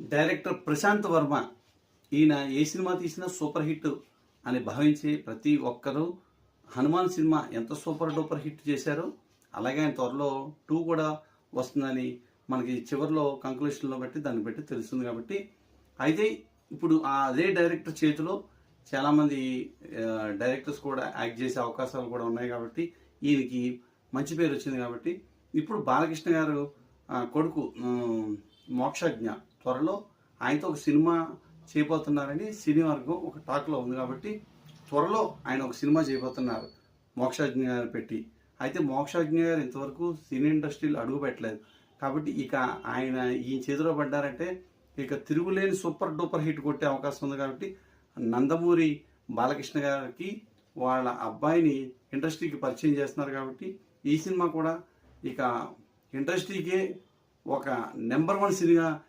Director Prashanth Varma ఈయన ఏ cinema తీసినా super hit అని భావించే ప్రతి ఒక్కరూ హనుమాన్ సినిమా ఎంత సూపర్ డూపర్ హిట్ చేశారో అలాగే ఆయన త్వరలో 2 కూడా వస్తుందని మనకి చివరిలో కంక్లూషన్లో బట్టి దాన్ని బట్టి తెలుస్తుంది. కాబట్టి అయితే ఇప్పుడు అదే డైరెక్టర్ చేతిలో చాలామంది డైరెక్టర్స్ కూడా యాక్ట్ చేసే అవకాశాలు కూడా ఉన్నాయి. కాబట్టి ఈయనకి మంచి పేరు వచ్చింది. కాబట్టి ఇప్పుడు బాలకృష్ణ గారు కొడుకు మోక్షజ్ఞ త్వరలో ఆయనతో ఒక సినిమా చేయబోతున్నారని సినీ వర్గం ఒక టాక్లో ఉంది. కాబట్టి త్వరలో ఆయన ఒక సినిమా చేయబోతున్నారు మోక్షజ్ఞ గారు పెట్టి. అయితే మోక్షజ్ఞ గారు ఇంతవరకు సినీ ఇండస్ట్రీలో అడుగు పెట్టలేదు. కాబట్టి ఇక ఆయన ఈ చేతిలో పడ్డారంటే ఇక తిరుగులేని సూపర్ డూపర్ హిట్ కొట్టే అవకాశం ఉంది. కాబట్టి నందమూరి బాలకృష్ణ గారికి వాళ్ళ అబ్బాయిని ఇండస్ట్రీకి పరిచయం చేస్తున్నారు. కాబట్టి ఈ సినిమా కూడా ఇక ఇండస్ట్రీకే ఒక నెంబర్ 1 సినిమా